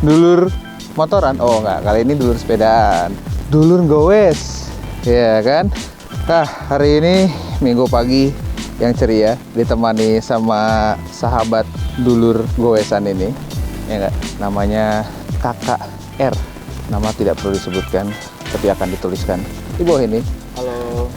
dulur motoran. Oh enggak, kali ini dulur sepedaan. Dulur gowes. Ya kan? Nah, hari ini Minggu pagi yang ceria ditemani sama sahabat dulur gowesan ini. Ya enggak? Namanya Kakak R. Nama tidak perlu disebutkan, tapi akan dituliskan di bawah ini. Halo.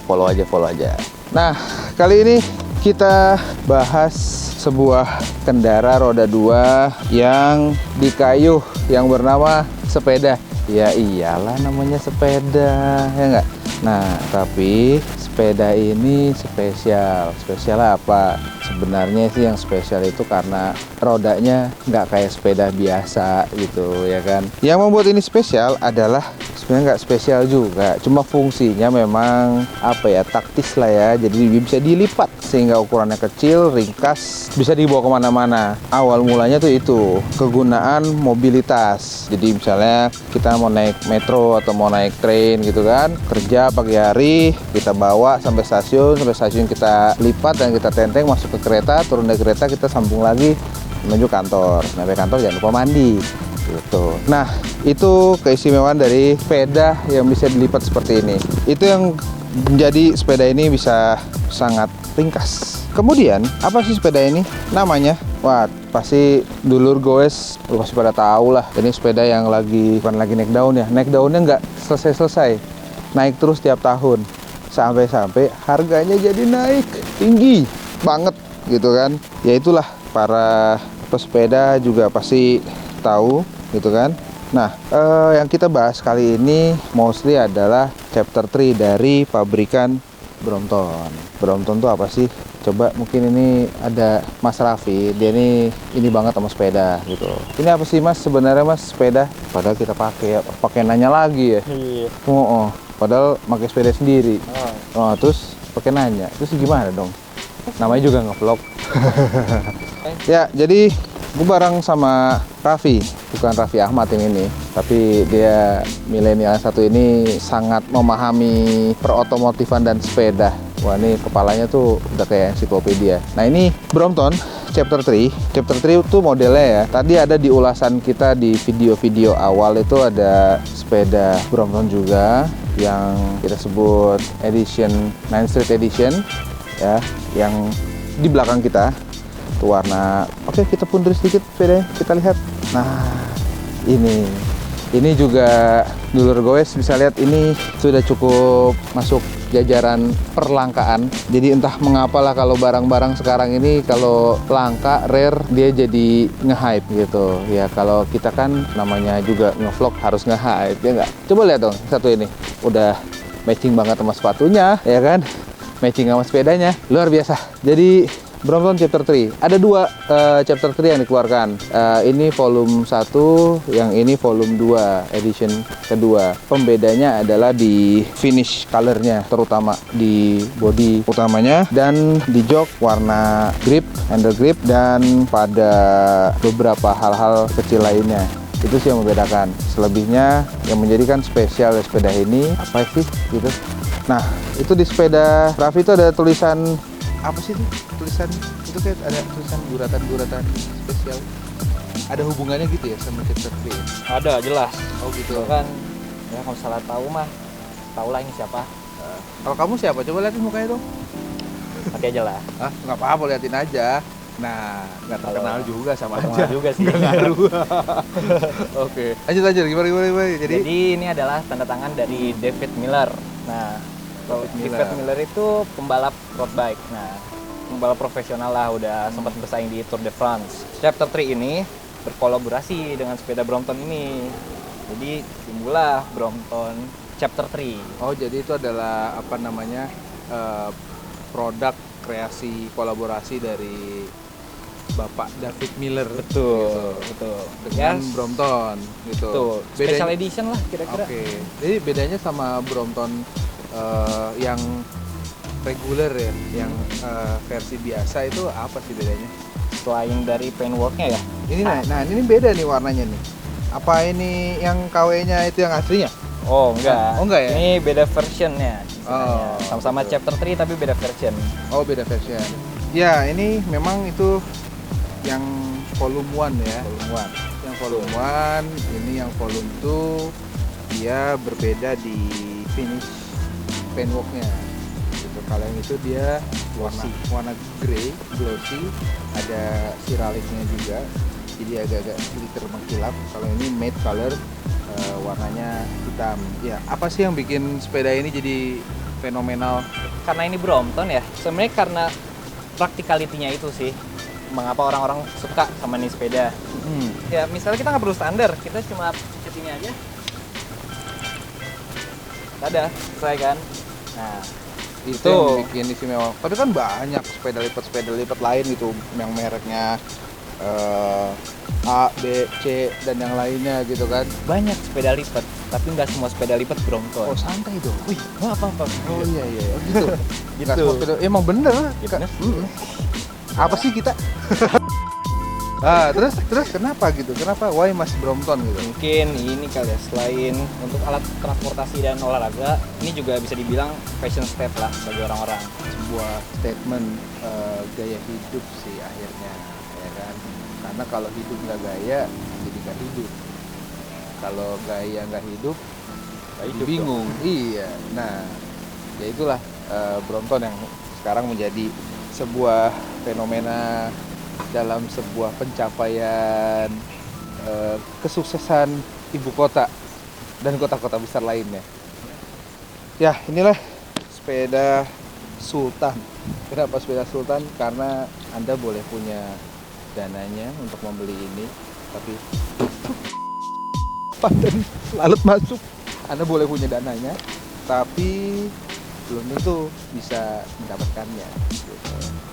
Follow aja. Nah, kali ini kita bahas sebuah kendara roda 2 yang dikayuh yang bernama sepeda. Ya iyalah namanya sepeda, ya enggak? Nah, tapi sepeda ini spesial. Spesial apa? Sebenarnya sih yang spesial itu karena rodanya nggak kayak sepeda biasa gitu, ya kan? Yang membuat ini spesial adalah sebenarnya nggak spesial juga, cuma fungsinya memang apa ya, taktis lah ya. Jadi bisa dilipat sehingga ukurannya kecil, ringkas, bisa dibawa kemana-mana. Awal mulanya tuh itu kegunaan mobilitas. Jadi misalnya kita mau naik metro atau mau naik train gitu kan, kerja pagi hari kita bawa sampai stasiun kita lipat dan kita tenteng masuk ke kereta, turun dari kereta kita sambung lagi menuju kantor. Sampai kantor jangan lupa mandi gitu. Nah, itu keistimewaan dari sepeda yang bisa dilipat seperti ini. Itu yang menjadi sepeda ini bisa sangat ringkas. Kemudian, apa sih sepeda ini? Namanya, wah pasti dulur goes lu pasti pada tahu lah. Ini sepeda yang bukan lagi naik daun ya. Naik daunnya nggak selesai. Naik terus tiap tahun. Sampai harganya jadi naik tinggi banget gitu kan. Ya itulah, para pesepeda juga pasti tahu gitu kan. Nah, yang kita bahas kali ini mostly adalah chapter 3 dari pabrikan Brompton. Brompton tuh apa sih? Coba mungkin ini ada Mas Raffi, dia ini banget sama sepeda gitu. Ini apa sih Mas sebenarnya Mas sepeda? Padahal kita pakai nanya lagi ya. Iya. Oh, padahal pakai sepeda sendiri. Oh, terus pakai nanya. Terus gimana dong? Namanya juga nge-vlog. Ya, jadi gue bareng sama Raffi, bukan Raffi Ahmad yang ini, tapi dia milenial satu ini sangat memahami perotomotifan dan sepeda. Wah, ini kepalanya tuh udah kayak ensiklopedia. Nah, ini Brompton chapter 3. Chapter 3 itu modelnya ya. Tadi ada di ulasan kita di video-video awal itu ada sepeda Brompton juga yang kita sebut edition 9 Street Edition ya, yang di belakang kita itu warna. Oke, kita pundur sedikit sepeda, kita lihat. Nah, ini juga dulur goes bisa lihat, ini sudah cukup masuk jajaran perlangkaan. Jadi entah mengapa lah kalau barang-barang sekarang ini kalau langka, rare, dia jadi nge-hype gitu. Ya kalau kita kan namanya juga nge-vlog harus nge-hype, ya nggak? Coba lihat dong satu ini, udah matching banget sama sepatunya, ya kan? Matching sama sepedanya, luar biasa. Jadi Brompton chapter 3. Ada dua chapter 3 yang dikeluarkan. Ini volume 1, yang ini volume 2, edition kedua. Pembedanya adalah di finish colornya, terutama di body utamanya dan di jok warna grip, handle grip, dan pada beberapa hal-hal kecil lainnya. Itu sih yang membedakan. Selebihnya yang menjadikan spesial sepeda ini apa sih gitu. Nah, itu di sepeda Raffi itu ada tulisan apa sih tuh? Tulisan itu kayak ada tulisan guratan spesial. Ada hubungannya gitu ya sama chapter 3? Ada, jelas. Oh gitu. Kan ya kalau salah tahu mah tahu lah ini siapa. Kalau kamu siapa? Coba liatin mukanya dong. Nanti aja lah. Ah, nggak apa-apa, liatin aja. Nah, nggak terkenal juga sama Sama aja. juga sih. Nggak ngaruh. Oke. Lanjut. Gimana? Jadi ini adalah tanda tangan dari David Miller. Nah, David Miller itu pembalap road bike. Nah, pembalap profesional lah, udah sempat bersaing di Tour de France. Chapter 3 ini berkolaborasi dengan sepeda Brompton ini. Jadi timbullah Brompton Chapter 3. Oh, jadi itu adalah apa namanya, produk kreasi kolaborasi dari Bapak David Miller. Betul. Dengan Yes. Brompton gitu. Betul. Special edition lah kira-kira. Oke. Jadi bedanya sama Brompton yang reguler ya, yang versi biasa itu apa sih bedanya? Selain dari paintworknya ya. Ini nah ini beda nih warnanya nih. Apa ini yang KW-nya itu yang aslinya? Oh enggak. Oh, enggak ya? Ini beda versionnya. Oh, Sama-sama gitu. chapter 3 tapi beda version. Oh, beda version. Ya, ini memang itu yang volume 1 ya. Volume 1. Yang volume 1, ini yang volume 2. Dia berbeda di finish paintworknya gitu. Kalau yang itu dia warna grey, glossy, ada siraliknya juga, jadi agak-agak glitter mengkilap. Kalau ini matte color, warnanya hitam. Ya, apa sih yang bikin sepeda ini jadi fenomenal? Karena ini Brompton ya, sebenarnya karena practicality-nya itu sih mengapa orang-orang suka sama ini sepeda. Ya misalnya kita nggak perlu standar, kita cuma pencet ini aja, ada selesai kan. Nah Itu yang bikin istimewa. Tapi kan banyak sepeda lipat lain gitu yang mereknya A, B, C dan yang lainnya gitu kan. banyak sepeda lipat, tapi nggak semua sepeda lipat Brompton. Oh santai dong. Wih, nggak apa-apa. Oh iya oh, gitu. Gitu. Nggak semua sepeda, emang bener. Ya, bener. Apa sih kita? Terus kenapa gitu? Kenapa why Mas Brompton gitu? Mungkin ini kali ya, selain untuk alat transportasi dan olahraga, ini juga bisa dibilang fashion step lah bagi orang-orang. Sebuah statement gaya hidup sih akhirnya, ya kan? Karena kalau hidup nggak gaya, jadi nggak hidup. Kalau gaya nggak hidup, bingung. Iya. Nah, ya itulah Brompton yang sekarang menjadi sebuah fenomena dalam sebuah pencapaian kesuksesan ibu kota dan kota-kota besar lainnya. Ya, inilah sepeda Sultan. Kenapa sepeda Sultan? Karena Anda boleh punya dananya untuk membeli ini, tapi paten lalut masuk. Anda boleh punya dananya, tapi belum tentu bisa mendapatkannya gitu.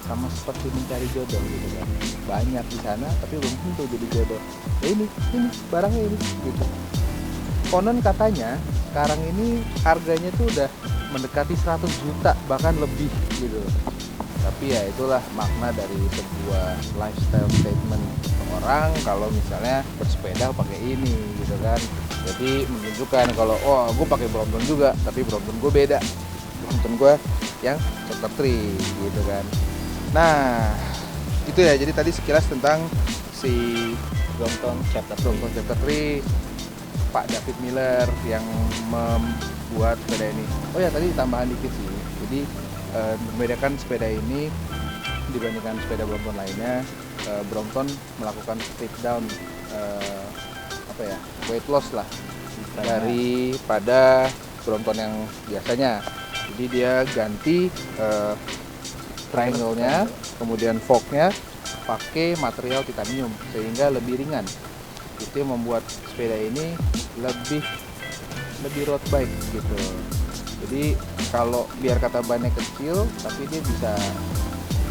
Sama seperti mencari jodoh gitu kan, banyak di sana tapi belum tentu jadi jodoh. Ya ini barangnya ini gitu. Konon katanya sekarang ini harganya tuh udah mendekati 100 juta bahkan lebih gitu. Tapi ya itulah makna dari sebuah lifestyle statement orang kalau misalnya bersepeda pakai ini gitu kan. Jadi menunjukkan kalau gue pakai Brompton juga, tapi Brompton gue beda. Brompton gue yang chapter 3 gitu kan. Nah, itu ya. Jadi tadi sekilas tentang si Brompton chapter 3, Pak David Miller yang membuat sepeda ini. Oh ya, tadi tambahan dikit sih. Jadi membedakan sepeda ini dibandingkan sepeda Brompton lainnya, Brompton melakukan strip down weight loss lah daripada Brompton yang biasanya. Jadi dia ganti triangle-nya, kemudian fork-nya pakai material titanium sehingga lebih ringan. Itu yang membuat sepeda ini lebih road bike gitu. Jadi kalau biar kata bannya kecil, tapi dia bisa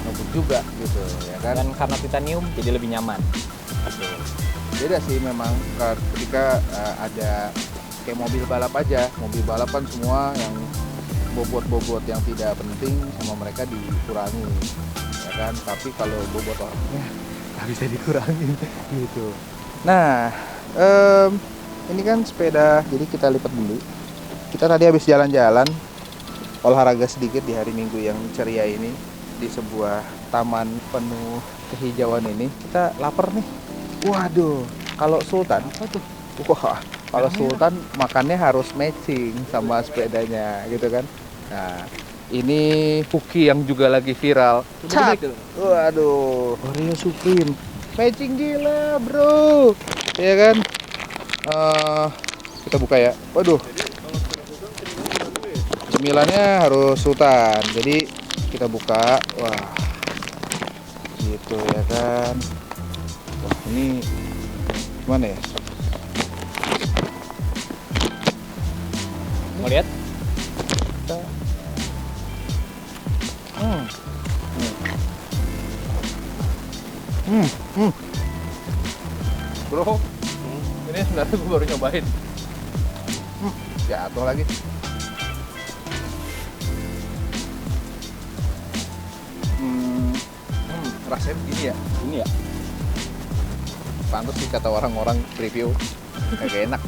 ngebut juga gitu, ya kan? Dan karena titanium jadi lebih nyaman. Gitu. Beda sih memang ketika ada kayak mobil balap aja. Mobil balap kan semua yang bobot-bobot yang tidak penting sama mereka dikurangi, ya kan? Tapi kalau bobot orangnya nggak bisa dikurangi gitu. Nah, ini kan sepeda, jadi kita lipat dulu. Kita tadi habis jalan-jalan, olahraga sedikit di hari Minggu yang ceria ini di sebuah taman penuh kehijauan ini. Kita lapar nih. Waduh, kalau Sultan apa tuh? Wah, kalau Sultan makannya harus matching sama sepedanya gitu kan. Nah, ini Puki yang juga lagi viral. Cat. Waduh, Oreo Supreme. Matching gila, bro. Iya kan? Kita buka ya. Waduh. Cemilannya harus Sultan. Jadi kita buka. Wah. Gitu ya kan. Wah, ini gimana ya? Mau lihat? Bro, ini sebenarnya gue baru nyobain. Jatuh lagi. Rasanya begini ya? Ini ya. Pantes sih kata orang-orang review kagak enak.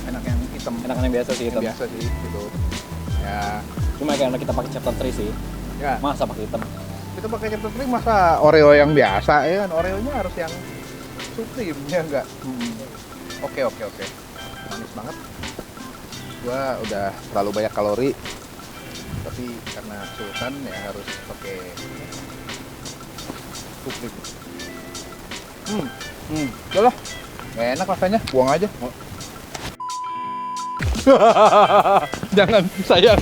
Enak yang hitam. Enakan yang biasa sih hitam. Yang biasa sih gitu. Ya, Cuma karena kita pakai chapter 3 sih. ya. Masa pakai hitam? Kita pakai chapter 3 masa Oreo yang biasa ya kan? Oreonya harus yang Supreme-nya enggak. Oke. Manis banget. Gua udah terlalu banyak kalori. Tapi karena sultan ya harus pakai Supreme. Udah lah. Nggak enak rasanya, buang aja. Jangan, sayang.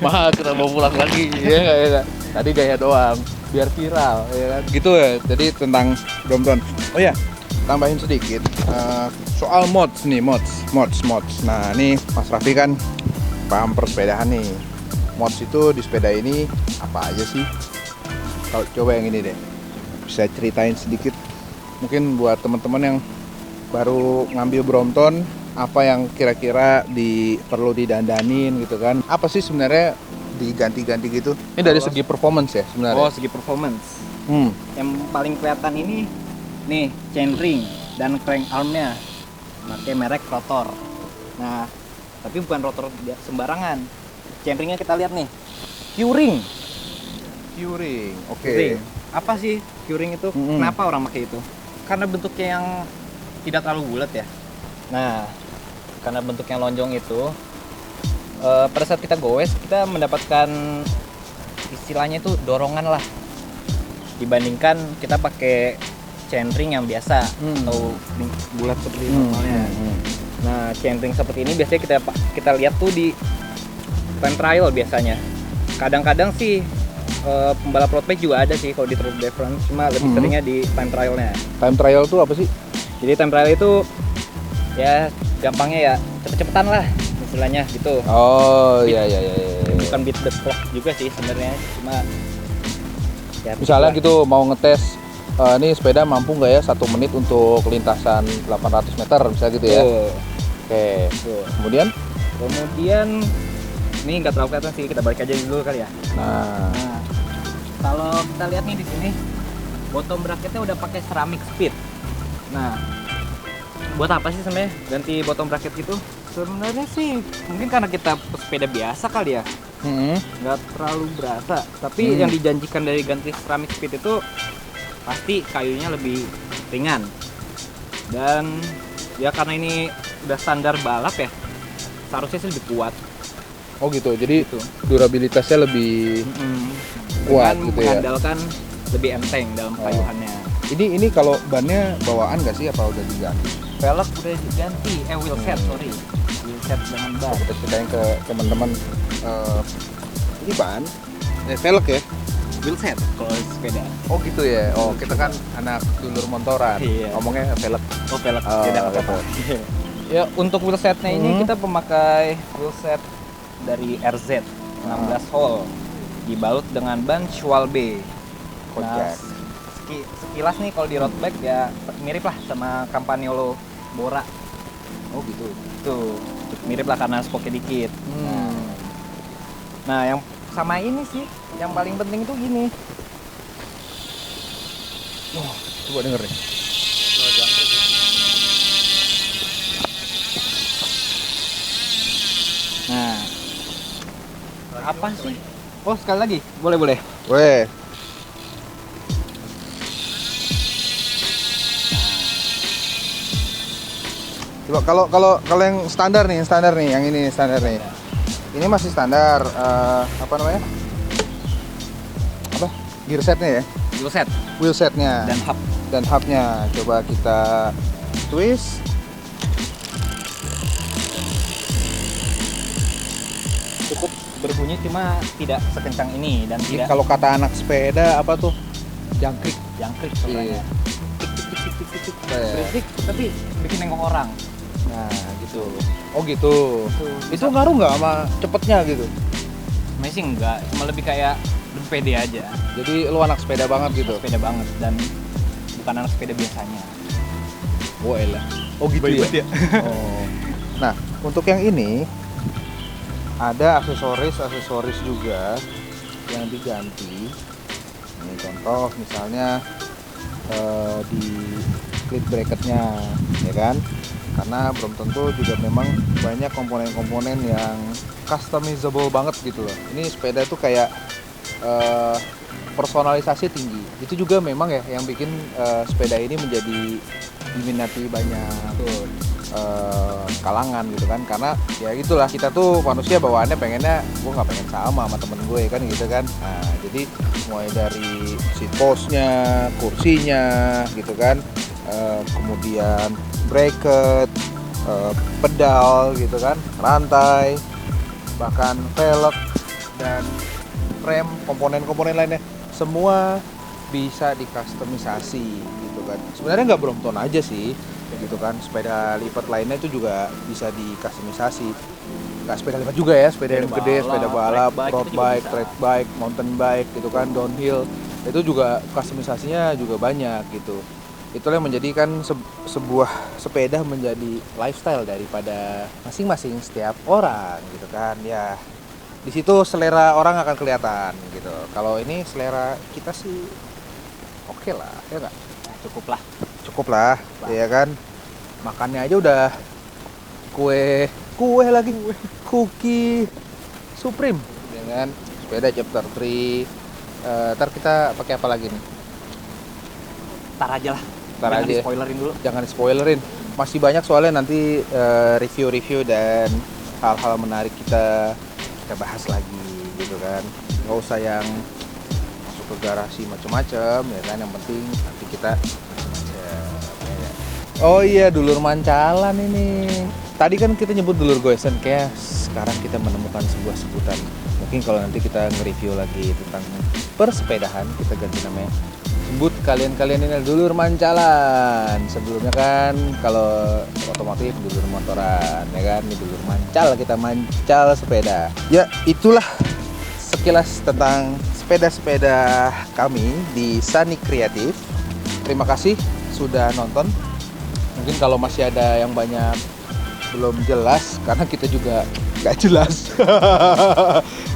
Mahal, kita mau pulang lagi. Iya. Tadi gaya doang, biar viral, ya kan? Gitu ya. Jadi tentang Brompton. Oh ya, tambahin sedikit soal mods nih, mods. Nah, ini Mas Raffi kan paham persepedahan nih. Mods itu di sepeda ini apa aja sih? Kalau coba yang ini deh, bisa ceritain sedikit. Mungkin buat teman-teman yang baru ngambil Brompton, apa yang kira-kira perlu didandanin gitu kan? Apa sih sebenarnya diganti-ganti gitu? Ini dari segi performance ya sebenarnya. Oh, segi performance. Hmm. Yang paling kelihatan ini nih chainring dan crank armnya pakai merek Rotor. Nah, tapi bukan rotor sembarangan. Chainringnya kita lihat nih, Q-ring. Oke. Ring. Apa sih Q-ring itu? Kenapa orang pakai itu? Karena bentuknya yang tidak terlalu bulat ya. Nah, karena bentuknya lonjong itu, pada saat kita goes, kita mendapatkan istilahnya itu dorongan lah. Dibandingkan kita pakai chainring yang biasa atau bulat seperti normalnya. Nah, chainring seperti ini biasanya kita lihat tuh di time trial biasanya. Kadang-kadang sih pembalap road bike juga ada sih kalau di Tour de France, cuma lebih seringnya di time trialnya. Time trial tuh apa sih? Jadi time trial itu ya gampangnya ya cepet-cepetan lah istilahnya gitu. Oh iya. Bukan beat the clock juga sih sebenarnya, cuma ya Misalnya gitu mau ngetes ini sepeda mampu nggak ya 1 menit untuk lintasan 800 meter misalnya gitu ya. Oke. Kemudian ini nggak terlalu kelihatan sih, kita balik aja dulu kali ya. Nah, Kalau kita lihat nih di sini, bottom bracketnya udah pakai ceramic speed. Nah, buat apa sih sebenarnya ganti bottom bracket gitu? Sebenarnya sih mungkin karena kita pesepeda biasa kali ya, nggak terlalu berasa. Tapi yang dijanjikan dari ganti ceramic speed itu pasti kayunya lebih ringan. Dan ya karena ini udah standar balap ya, seharusnya sih lebih kuat. oh gitu. Jadi durabilitasnya lebih kuat Dengan gitu ya. mengandalkan lebih enteng dalam kayuhannya. Ini kalau bannya bawaan nggak sih apa udah diganti? Velg udah diganti, wheel set, sorry. Wheel set dengan ban. Kita ceritain ke teman-teman. Ini ban, velg ya? Wheel set kalau sepeda. Oh gitu ya. Oh kita kan anak dulur motoran. Iya. Ngomongnya velg. Oh, velg. Oh, Tidak apa-apa. Ya, untuk wheel setnya ini kita pemakai wheel set dari RZ 16 hole dibalut dengan ban Schwalbe. Nah, Kocak. sekilas nih kalau di road bike ya mirip lah sama Campagnolo Bora. Oh gitu. Tuh, mirip lah karena spoknya dikit. Nah, yang sama ini sih, yang paling penting itu gini. Wah, coba denger nih. Nah, apa sih? Oh, sekali lagi, boleh. Weh. Coba kalau yang standar nih, yang ini standar nih. Ini masih standar apa namanya? Apa? Gear setnya ya? Wheel set Wheel setnya dan hub. hubnya. Coba kita twist. Cukup berbunyi cuma tidak sekencang ini dan Ini tidak kalau kata anak sepeda apa tuh? Jangkrik. jangkrik sebenarnya. Iya. Tik, Kayak- berisik tapi bikin nengok orang. Nah, gitu. Oh gitu. Itu Itu ngaruh nggak sama cepetnya gitu? sebenarnya sih enggak, cuma lebih kayak lebih pede aja. Jadi lu anak sepeda banget gitu? Sepeda banget dan bukan anak sepeda biasanya. Oh elah. Oh gitu ya? Oh. Nah, untuk yang ini ada aksesoris juga yang diganti. Ini contoh misalnya di clip bracketnya, ya kan? Karena belum tentu juga memang banyak komponen-komponen yang customizable banget gitu loh. Ini sepeda tuh kayak personalisasi tinggi. Itu juga memang ya yang bikin sepeda ini menjadi diminati banyak kalangan gitu kan, karena ya gitulah, kita tuh manusia bawaannya pengennya gue nggak pengen sama temen gue kan gitu kan. Nah, jadi mulai dari seat postnya, kursinya gitu kan, kemudian bracket, pedal gitu kan, rantai, bahkan velg dan rem, komponen-komponen lainnya semua bisa dikustomisasi gitu kan. Sebenarnya nggak Brompton aja sih gitu kan, sepeda lipat lainnya itu juga bisa dikustomisasi. Nggak sepeda lipat juga ya, sepeda yang gede, sepeda balap, road bike, track bike, mountain bike gitu kan, downhill, itu juga kustomisasinya juga banyak gitu. Itulah yang menjadikan sebuah sepeda menjadi lifestyle daripada masing-masing setiap orang gitu kan. Ya di situ selera orang akan kelihatan gitu. Kalau ini selera kita sih oke lah, ya nggak? Cukup lah, ya kan. Makannya aja udah kue lagi, cookie supreme, ya kan. Sepeda chapter 3. Ntar kita pakai apa lagi nih? Ntar aja lah. Jangan di-spoilerin dulu. Jangan di-spoilerin. Masih banyak soalnya nanti review-review dan hal-hal menarik kita bahas lagi gitu kan. Nggak usah yang masuk ke garasi macam-macam ya kan. Yang penting nanti kita oh iya, dulur mancalan ini. Tadi kan kita nyebut dulur goesan, kayak sekarang kita menemukan sebuah sebutan. Mungkin kalau nanti kita nge-review lagi tentang persepedahan, kita ganti namanya. Sebut kalian ini dulur mancalan. Sebelumnya kan kalau otomotif dulur motoran, ya kan. Ini dulur mancal, kita mancal sepeda. Ya, itulah sekilas tentang sepeda-sepeda kami di Sunny Creative. Terima kasih sudah nonton. Mungkin kalau masih ada yang banyak belum jelas, karena kita juga nggak jelas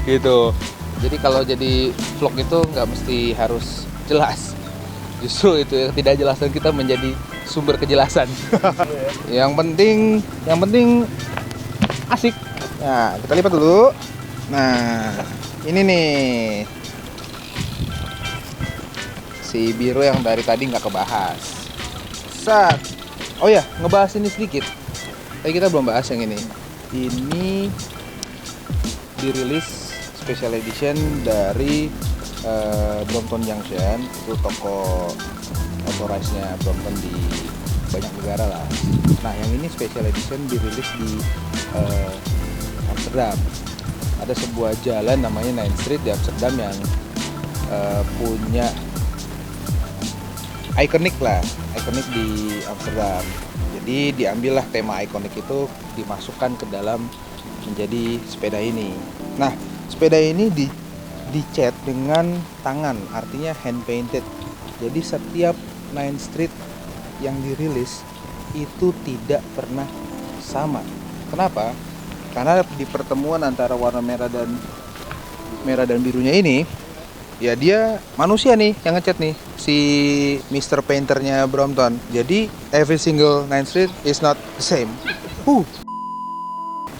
gitu. Jadi kalau jadi vlog itu nggak mesti harus jelas, justru itu yang tidak jelas dan kita menjadi sumber kejelasan. yang penting asik. Nah, kita lipat dulu. Nah, ini nih si biru yang dari tadi nggak kebahas. Sat. Oh ya, ngebahas ini sedikit. Tapi kita belum bahas yang ini. Ini dirilis special edition dari Brompton Junction. Itu toko authorized-nya Brompton di banyak negara lah. Nah, yang ini special edition dirilis di Amsterdam. Ada sebuah jalan namanya 9th Street di Amsterdam yang punya ikonik di Amsterdam. Jadi diambillah tema ikonik itu dimasukkan ke dalam menjadi sepeda ini. Nah, sepeda ini dicat dengan tangan, artinya hand painted. Jadi setiap 9th Street yang dirilis itu tidak pernah sama. Kenapa? Karena di pertemuan antara warna merah dan birunya ini, ya dia manusia nih yang ngecat nih, si Mr. Painternya Brompton. Jadi every single 9th Street is not the same.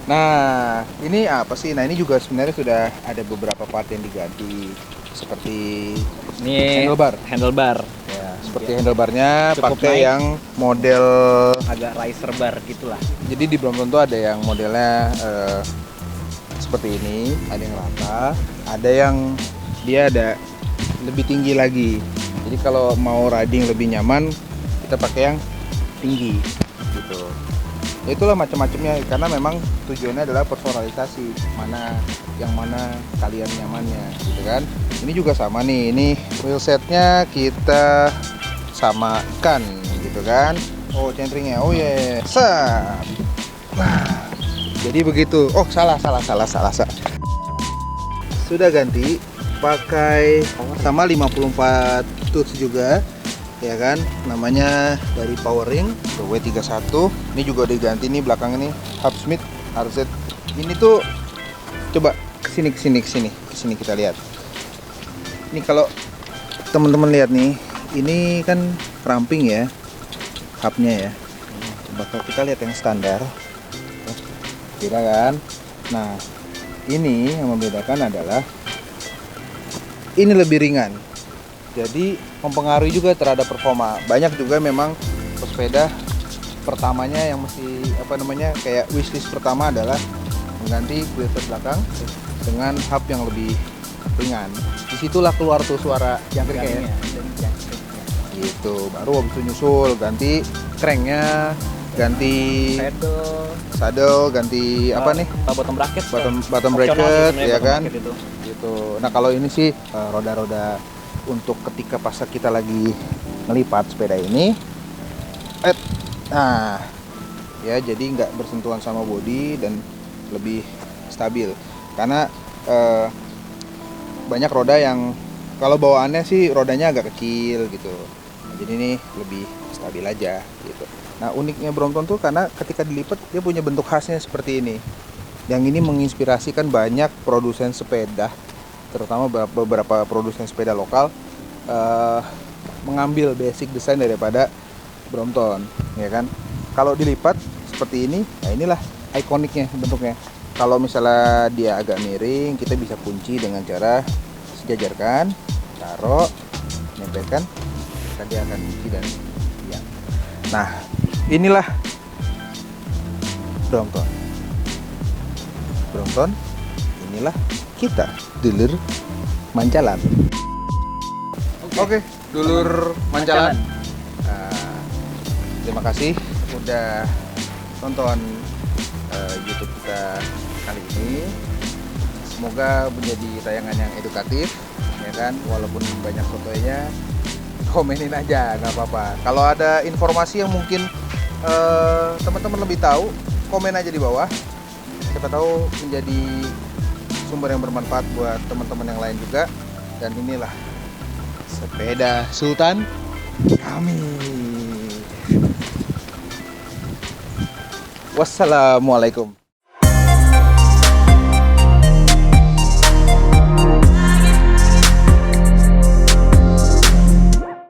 Nah, ini apa sih? Nah, ini juga sebenarnya sudah ada beberapa part yang diganti, seperti Ini handlebar. Ya, seperti handlebarnya Cukup pakai naik. yang model Agak riser bar gitulah. Jadi di Brompton tuh ada yang modelnya seperti ini, ada yang rata, ada yang dia ada lebih tinggi lagi. Jadi kalau mau riding lebih nyaman, kita pakai yang tinggi gitu. Ya itulah macam-macamnya, karena memang tujuannya adalah personalisasi, mana kalian nyamannya gitu kan. Ini juga sama nih, ini wheelsetnya kita samakan gitu kan. Oh, centringnya, oh ya, set. Nah, jadi begitu. Oh, salah. Sudah ganti, pakai sama 54 tooth juga, ya kan. Namanya dari Powering W31. Ini juga diganti nih belakang ini, Hub Smith RZ. Ini tuh coba kesini kita lihat. Ini kalau teman-teman lihat nih, ini kan ramping ya. Hubnya ya. Coba kalau kita lihat yang standar, beda kan? Nah, ini yang membedakan adalah ini lebih ringan. Jadi mempengaruhi juga terhadap performa. Banyak juga memang pesepeda pertamanya yang mesti kayak wishlist pertama adalah mengganti keliling belakang dengan hub yang lebih ringan. Disitulah keluar tuh suara yang kayak gitu. Baru habis itu nyusul ganti cranknya, ganti saddle, ganti bottom bracket, bottom Opsional bracket sih ya bottom kan bracket itu. gitu. Nah kalau ini sih roda-roda untuk ketika pas kita lagi ngelipat sepeda ini, nah ya jadi nggak bersentuhan sama bodi dan lebih stabil karena banyak roda yang kalau bawaannya sih rodanya agak kecil gitu. Nah, jadi ini lebih stabil aja gitu. Nah uniknya Brompton tuh karena ketika dilipat dia punya bentuk khasnya seperti ini. Yang ini menginspirasikan banyak produsen sepeda, terutama beberapa produsen sepeda lokal mengambil basic desain daripada Brompton, ya kan? Kalau dilipat seperti ini, nah inilah ikoniknya bentuknya. Kalau misalnya dia agak miring, kita bisa kunci dengan cara sejajarkan, taruh, nempelkan, maka dia akan kunci dan diam. Nah, inilah Brompton. Brompton, inilah kita, dulur Mancalan. Oke, dulur Mancalan. Nah, terima kasih udah tonton YouTube kita kali ini. Semoga menjadi tayangan yang edukatif, ya kan? Walaupun banyak fotonya, komenin aja, nggak apa-apa. Kalau ada informasi yang mungkin teman-teman lebih tahu, komen aja di bawah. Siapa tahu menjadi sumber yang bermanfaat buat teman-teman yang lain juga. Dan inilah sepeda Sultan kami. Wassalamualaikum.